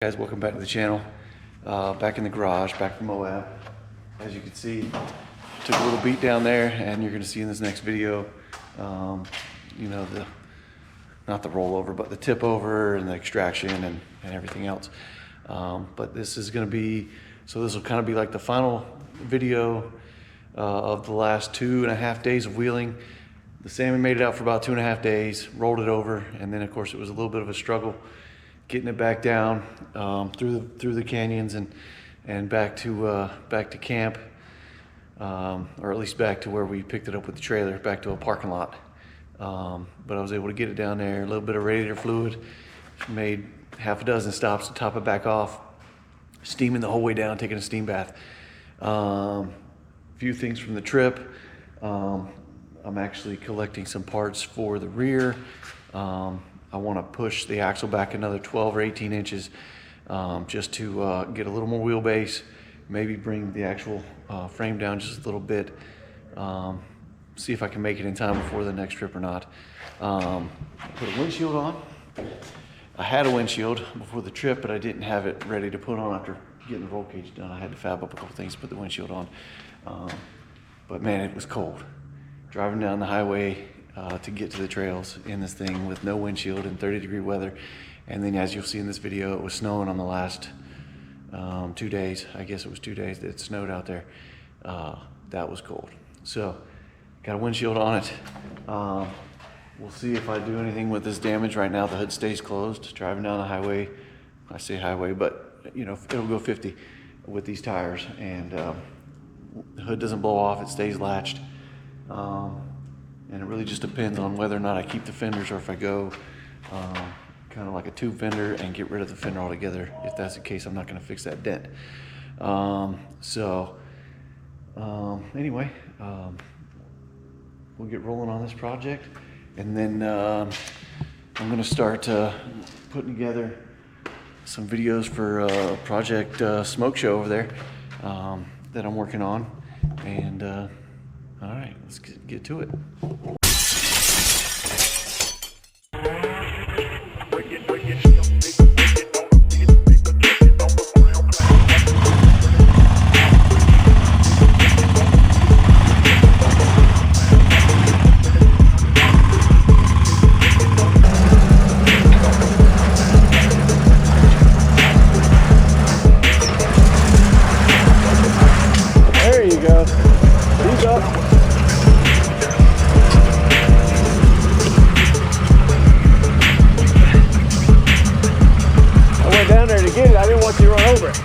Guys, welcome back to the channel. Back in the garage, back from MOAB. As you can see, took a little beat down there, and you're going to see in this next video, you know, not the rollover, but the tip over and the extraction and everything else. But this is going to be, so this will kind of be like the final video of the last 2.5 days of wheeling. The salmon made it out for about 2.5 days, rolled it over, and then of course it was a little bit of a struggle getting it back down through the canyons and back to camp, or at least back to where we picked it up with the trailer, back to a parking lot. But I was able to get it down there, a little bit of radiator fluid, made half a dozen stops to top it back off, steaming the whole way down, taking a steam bath. A few things from the trip. I'm actually collecting some parts for the rear. I want to push the axle back another 12 or 18 inches just to get a little more wheelbase, maybe bring the actual frame down just a little bit, see if I can make it in time before the next trip or not. Put a windshield on. I had a windshield before the trip, but I didn't have it ready to put on after getting the roll cage done. I had to fab up a couple things to put the windshield on. But man, it was cold. Driving down the highway to get to the trails in this thing with no windshield in 30-degree weather. And then as you'll see in this video, it was snowing on the last 2 days. I guess it was 2 days that it snowed out there. That was cold. So got a windshield on it. We'll see if I do anything with this damage. Right now the hood stays closed. Driving down the highway, I say highway, but you know, it'll go 50 with these tires, and the hood doesn't blow off, it stays latched. And it really just depends on whether or not I keep the fenders or if I go kind of like a tube fender and get rid of the fender altogether. If that's the case, I'm not going to fix that dent. Anyway, we'll get rolling on this project, and then I'm going to start putting together some videos for Project Smoke Show over there that I'm working on. And all right, let's get to it. There you go. He's up. Down there to get it. I didn't want you to run over it.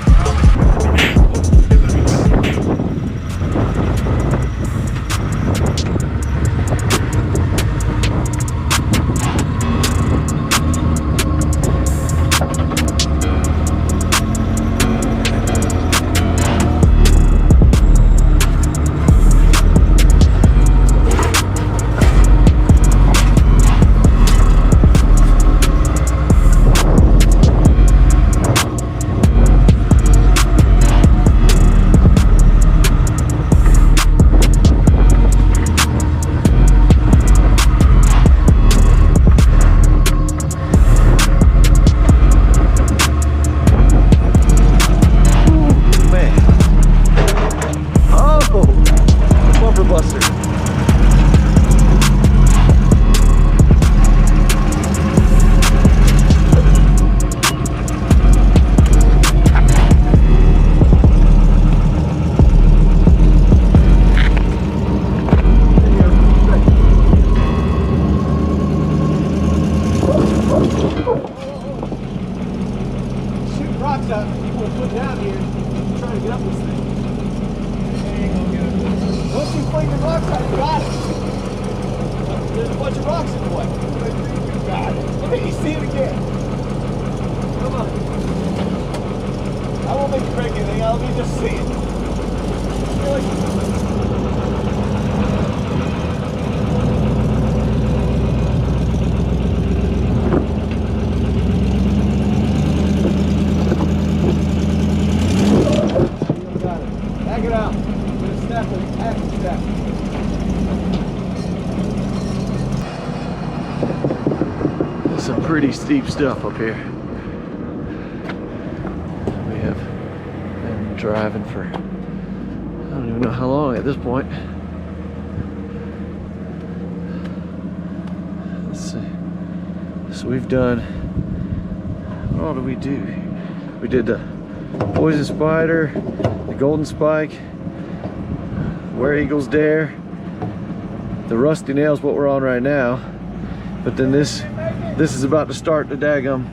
Some pretty steep stuff up here. driving for, I don't even know how long at this point. Let's see. So we've done, what all did we do? We did the Poison Spider, the Golden Spike, Where Eagles Dare, the Rusty Nail's what we're on right now. But then this is about to start the daggum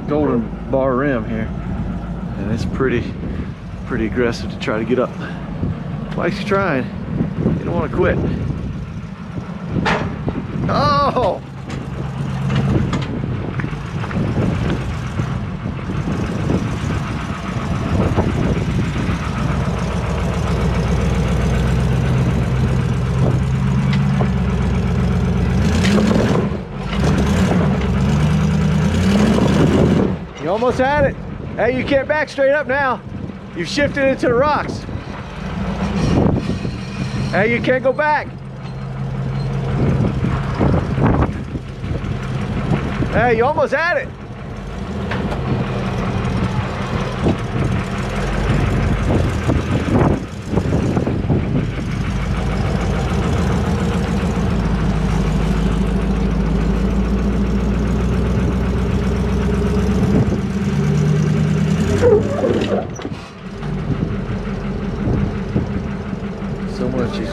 golden bar rim here. And it's pretty aggressive to try to get up. Mike's trying. He don't want to quit. Oh! You almost had it. Hey, you can't back straight up now. You've shifted into the rocks. Hey, you can't go back. Hey, you almost had it.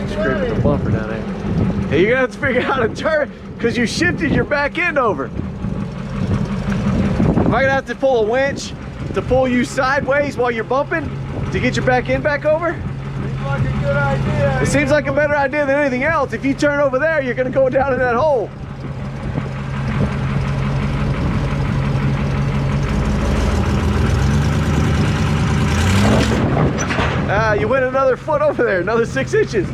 Scraping the bumper down there. Hey, you're gonna have to figure out how to turn because you shifted your back end over. Am I gonna have to pull a winch to pull you sideways while you're bumping to get your back end back over? Seems like a good idea. It seems like a better idea than anything else. If you turn over there, you're gonna go down in that hole. Ah, you went another foot over there, another 6 inches.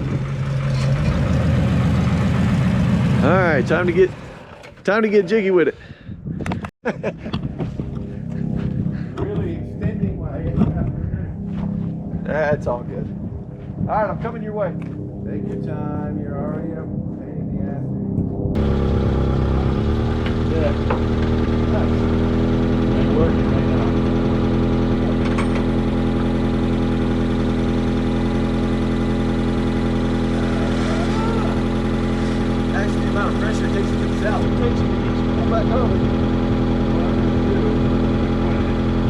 All right, time to get jiggy with it. Really extending my That's all good. All right, I'm coming your way. Take your time. You're already up. Pain in the ass. Yeah. Nice. It's working right now. Actually, the amount of pressure it takes to get this out. It takes you to pull back over.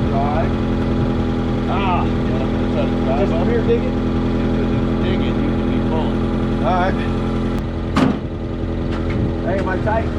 Drive. Ah. Just come here digging. Digging, you can be pulling. All right. Hey, am I tight?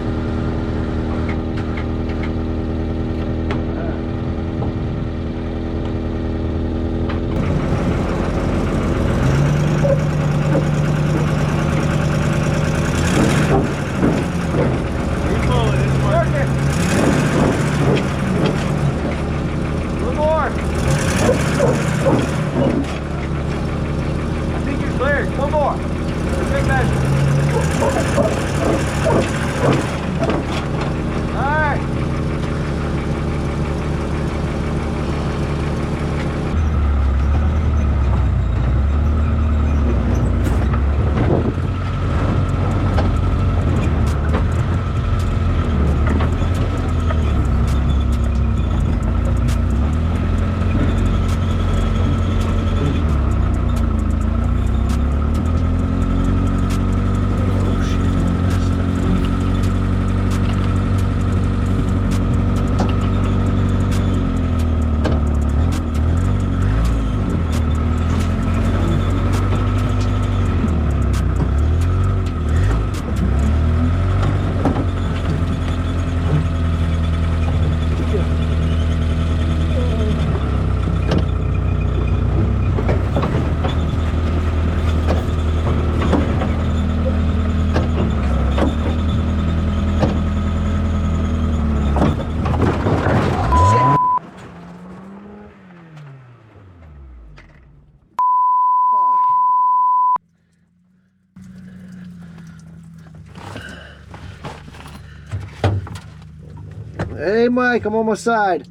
Hey Mike, I'm on my side.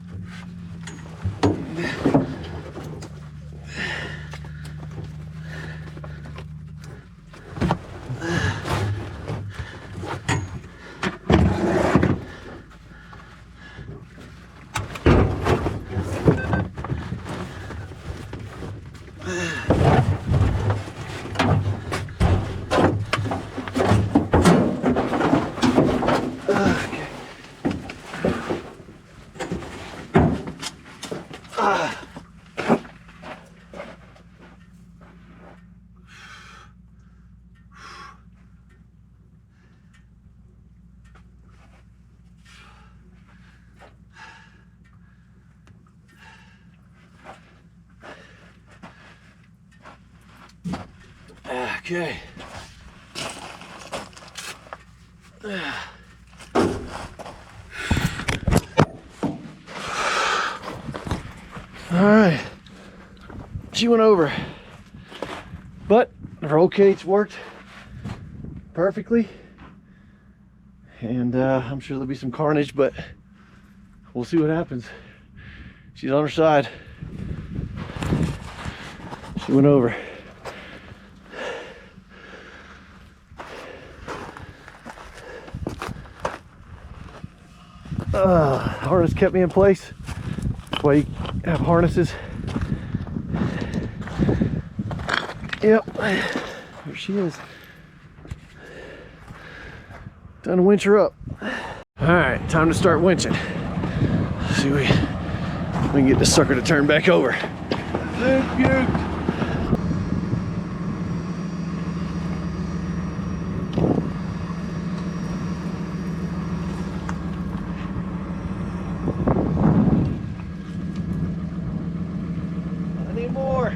Okay. All right. She went over, but the roll cage worked perfectly, and I'm sure there'll be some carnage, but we'll see what happens. She's on her side. She went over. Harness kept me in place. That's why you have harnesses. Yep, there she is. Time to winch her up. All right, time to start winching. Let's see if we can get this sucker to turn back over. Puke. I need more.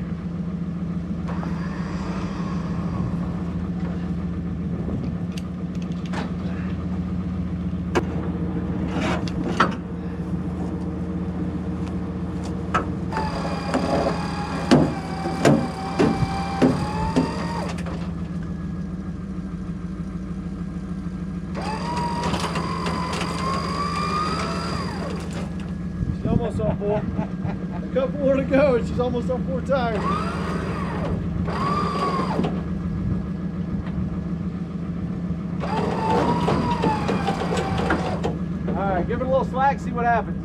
Almost on full. A couple more to go and she's almost on 4 tires. Alright, give it a little slack, see what happens.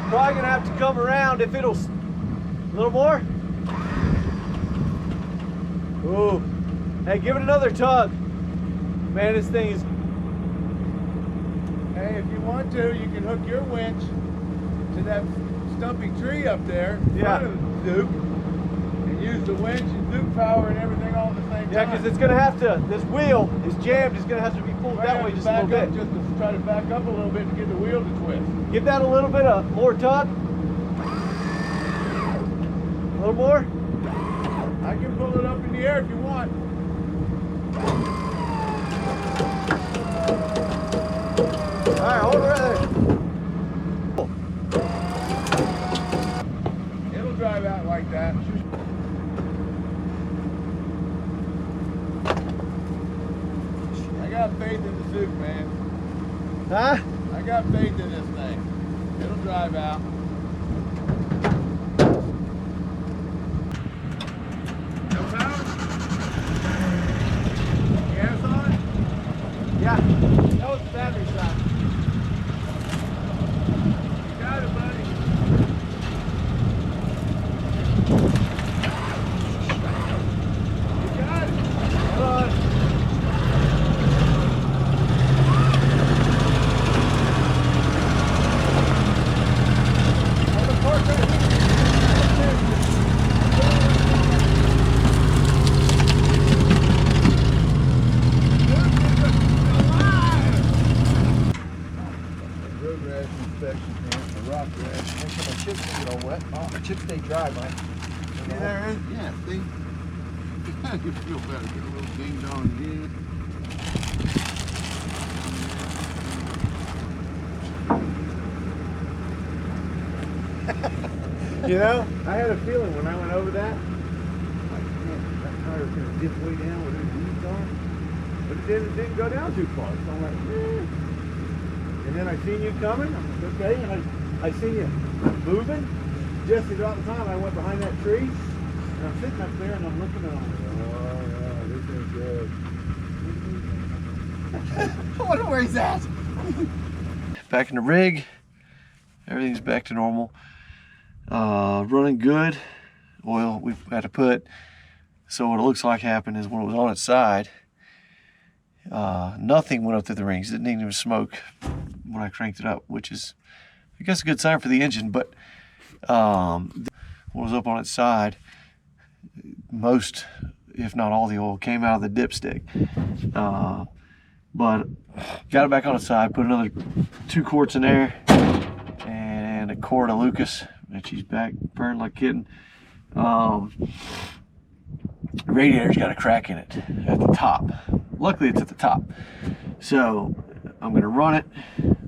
Probably gonna have to come around if it'll. A little more? Ooh. Hey, give it another tug. Man, this thing is. Hey, if you want to, you can hook your winch to that stumpy tree up there in front of the Zook and use the winch and Zook power and everything all at the same time. Yeah, because it's going to have to, this wheel is jammed, it's going to have to be pulled that way just a little bit. Just to try to back up a little bit to get the wheel to twist. Give that a little bit of more tug. A little more. I can pull it up in the air if you want. All right, hold it right there. It'll drive out like that. I got faith in the Zook, man. Huh? I got faith in this thing. It'll drive out. No power? Gas on it? Yeah, that was the battery side. You got it, buddy. You got it. Hold on. Chips stay dry, Mike. Yeah, yeah, see? You feel better. Get a little ding dong here. You know, I had a feeling when I went over that, like, man, that tire's going to dip way down where those weeds are. But it didn't go down too far. So I'm like, eh. And then I seen you coming. I'm like, okay. And I seen you moving. Just about the time I went behind that tree. And I'm sitting up there and I'm looking and I'm like, oh, yeah, this is good. I wonder where he's at. Back in the rig. Everything's back to normal. Running good. Oil we've had to put. So what it looks like happened is when it was on its side, nothing went up through the rings. It didn't even smoke when I cranked it up, which is I guess a good sign for the engine, but when it was up on its side, most, if not all the oil came out of the dipstick. But got it back on its side, put another 2 quarts in there, and a quart of Lucas, and she's back burning like a kitten. Radiator's got a crack in it at the top. Luckily it's at the top. So I'm gonna run it,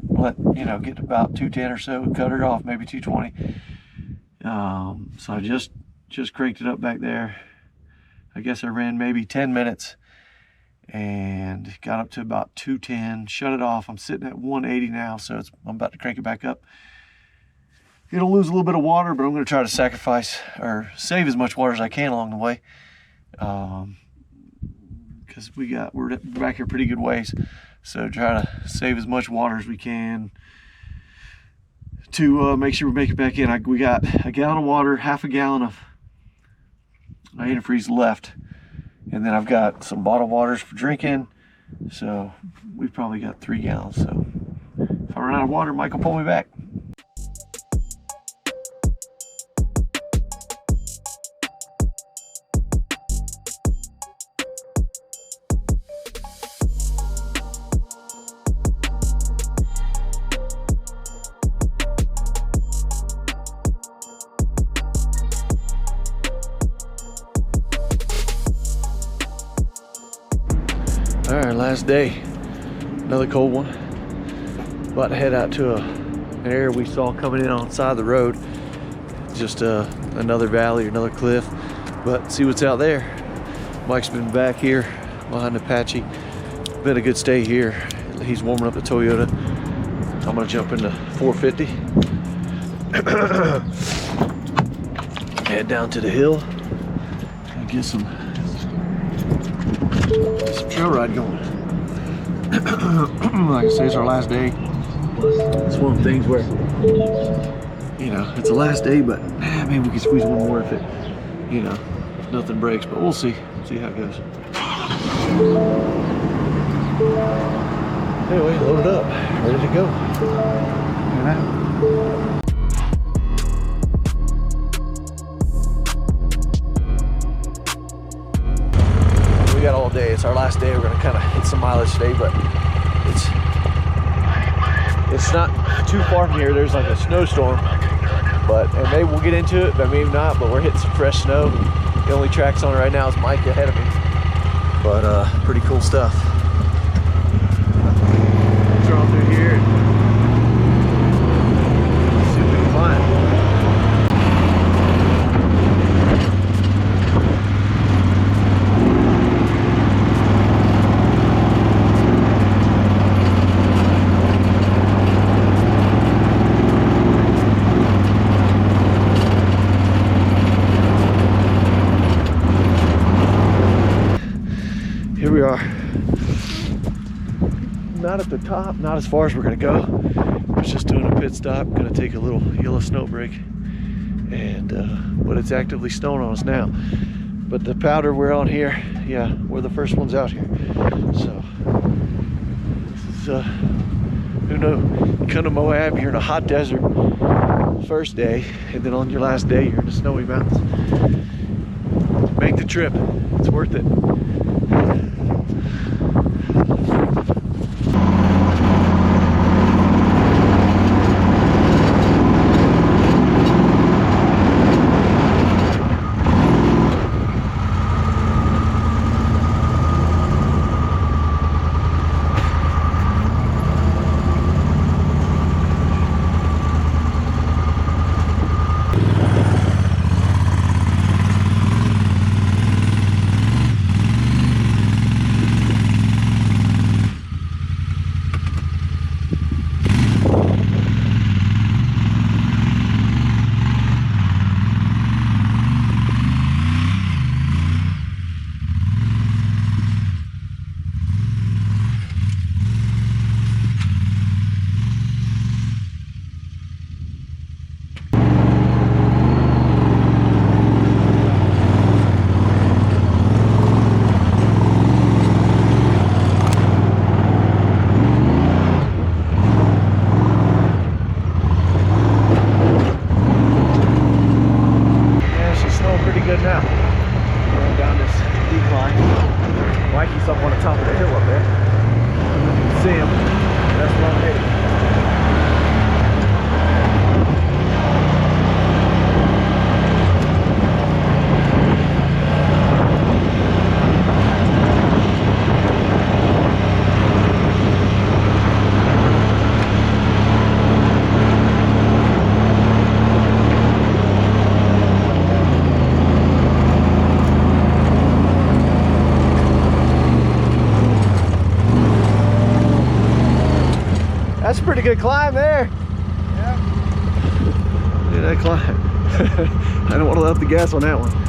let, you know, get about 210 or so, cut it off, maybe 220. So I just cranked it up back there. I guess I ran maybe 10 minutes and got up to about 210, shut it off. I'm sitting at 180 now, so I'm about to crank it back up. It'll lose a little bit of water, but I'm gonna try to sacrifice or save as much water as I can along the way. Because we're back here pretty good ways, so try to save as much water as we can to make sure we make it back in. We got a gallon of water, half a gallon of antifreeze left, and then I've got some bottled waters for drinking, so we've probably got 3 gallons. So if I run out of water, Mike will pull me back. All right, last day, another cold one. About to head out to an area we saw coming in on the side of the road. Just another valley or another cliff, but see what's out there. Mike's been back here behind Apache. Been a good stay here. He's warming up the Toyota. I'm gonna jump into 450. Head down to the hill and get some trail ride going. Like I say, it's our last day. It's one of the things where, you know, it's the last day, but maybe we can squeeze one more if it, you know, if nothing breaks, but we'll see how it goes. Anyway, loaded up, ready to go. Look at that. We got all day. It's our last day. We're gonna kind of hit some mileage today, but it's not too far from here. There's like a snowstorm, and maybe we'll get into it, but maybe not. But we're hitting some fresh snow. The only tracks on it right now is Mike ahead of me, but pretty cool stuff. Let's roll through here and see if we can climb. Here we are. Not at the top, not as far as we're gonna go. I was just doing a pit stop, gonna take a little yellow snow break, and but it's actively snowing on us now. But the powder we're on here, yeah, we're the first ones out here. So this is who knows? You come to Moab, you're in a hot desert first day, and then on your last day, you're in the snowy mountains. Make the trip; it's worth it. good climb there. Yeah. Look at that climb. I don't want to let up the gas on that one.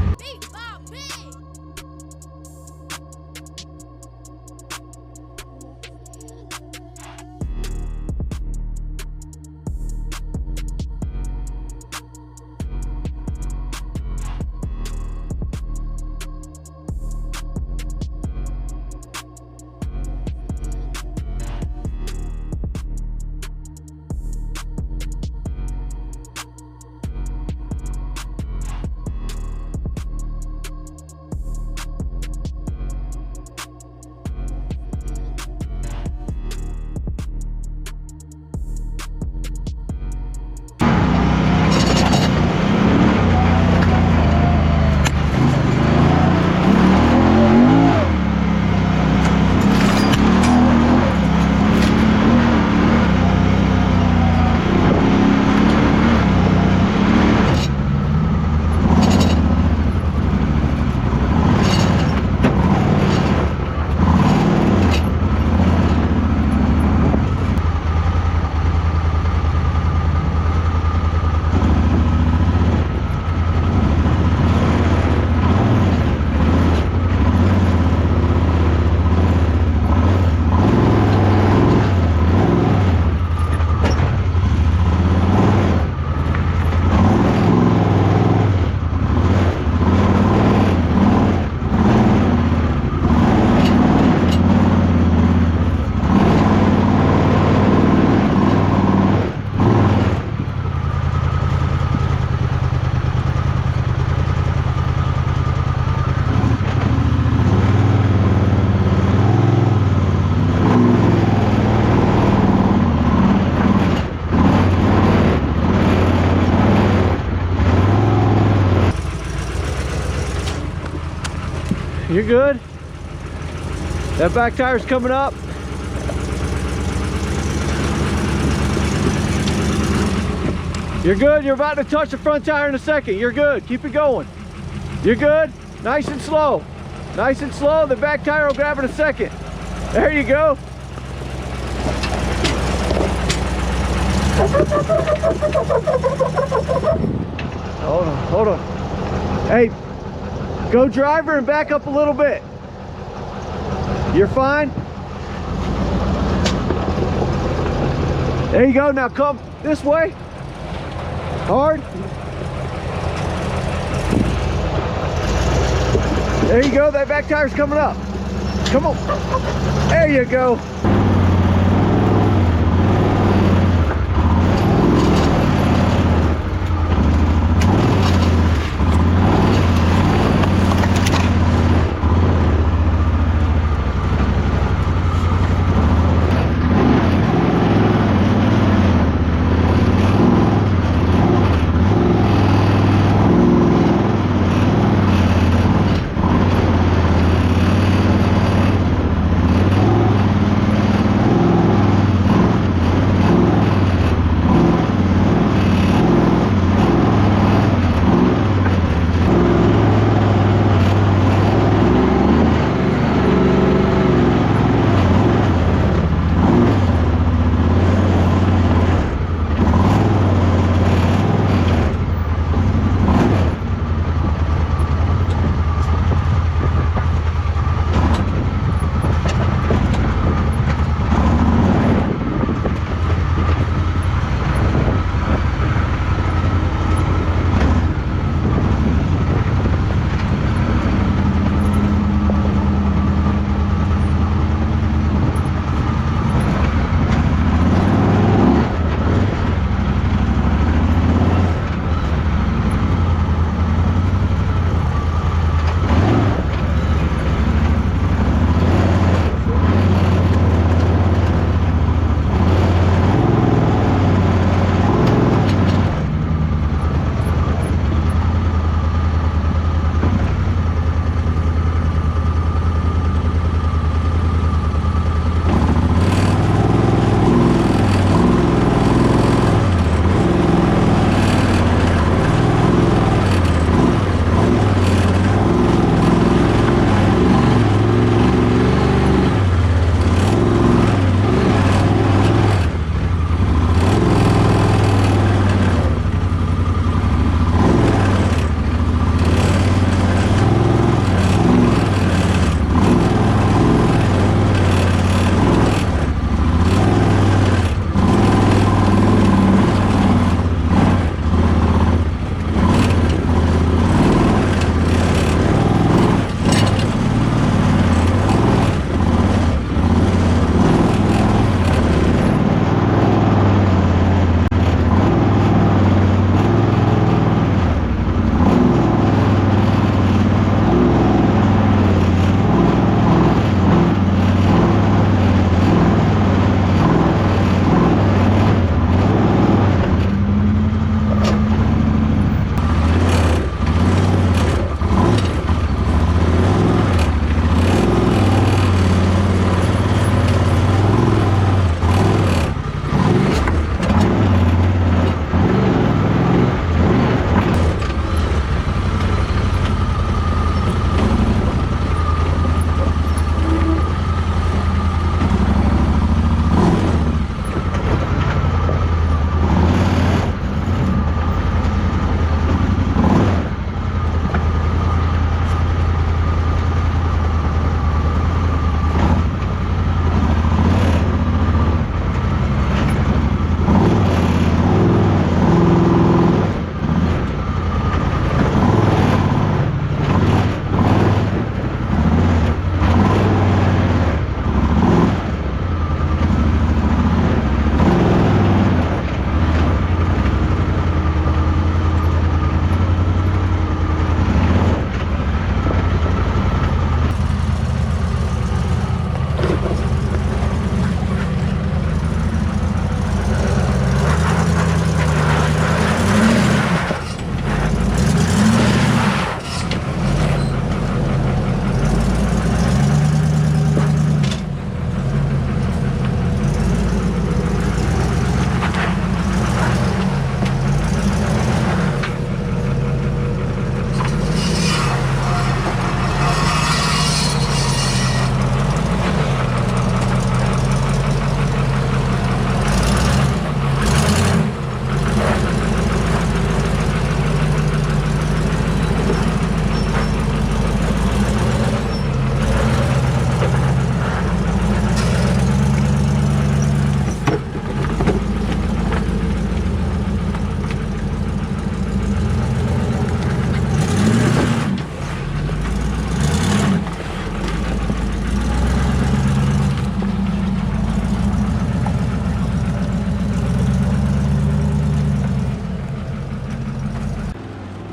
You're good. That back tire's coming up. You're good. You're about to touch the front tire in a second. You're good. Keep it going. You're good. Nice and slow. Nice and slow. The back tire will grab in a second. There you go. Hold on. Hold on. Hey. Go driver and back up a little bit. You're fine. There you go. Now come this way. Hard. There you go. That back tire's coming up. Come on. There you go.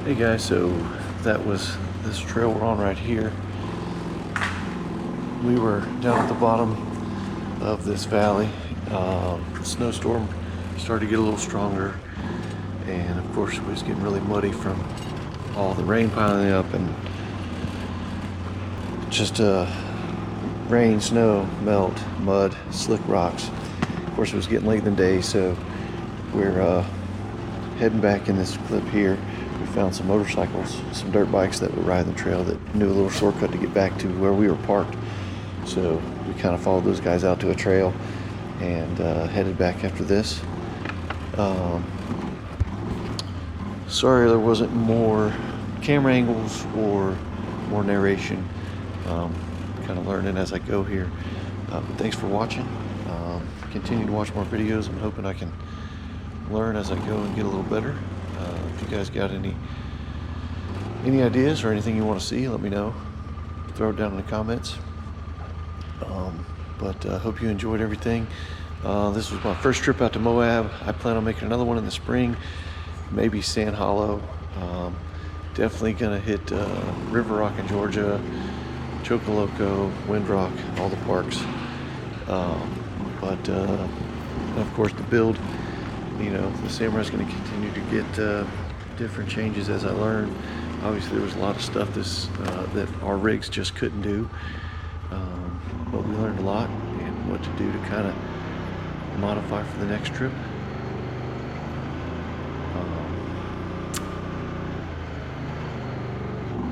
Hey guys, so that was this trail we're on right here. We were down at the bottom of this valley. Snowstorm started to get a little stronger, and of course it was getting really muddy from all the rain piling up and just rain, snow, melt, mud, slick rocks. Of course it was getting late in the day, so we're heading back in this clip here. We found some motorcycles, some dirt bikes that were riding the trail that knew a little shortcut to get back to where we were parked. So we kind of followed those guys out to a trail and headed back after this. Sorry there wasn't more camera angles or more narration. Kind of learning as I go here. But thanks for watching. Continue to watch more videos. I'm hoping I can learn as I go and get a little better. If you guys got any ideas or anything you want to see, let me know. Throw it down in the comments. But hope you enjoyed everything. This was my first trip out to Moab. I plan on making another one in the spring, maybe Sand Hollow. Definitely gonna hit River Rock in Georgia, Chocoloco, Windrock, all the parks. But of course the build, you know, the Samurai's going to continue to get different changes as I learn. Obviously there was a lot of stuff that our rigs just couldn't do, but we learned a lot and what to do to kind of modify for the next trip.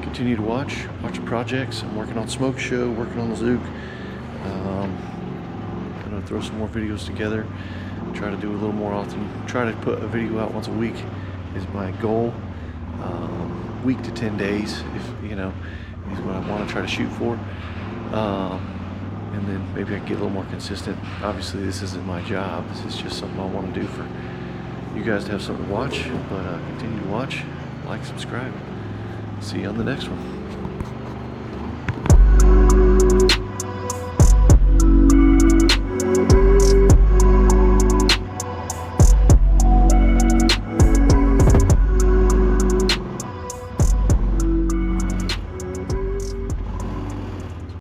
Continue to watch the projects. I'm working on Smoke Show, working on the Zook. I'm going to throw some more videos together. Try to do a little more often. Try to put a video out once a week is my goal. Week to 10 days, if you know, is what I want to try to shoot for. And then maybe I can get a little more consistent. Obviously, this isn't my job. This is just something I want to do for you guys to have something to watch. But continue to watch, like, subscribe. See you on the next one.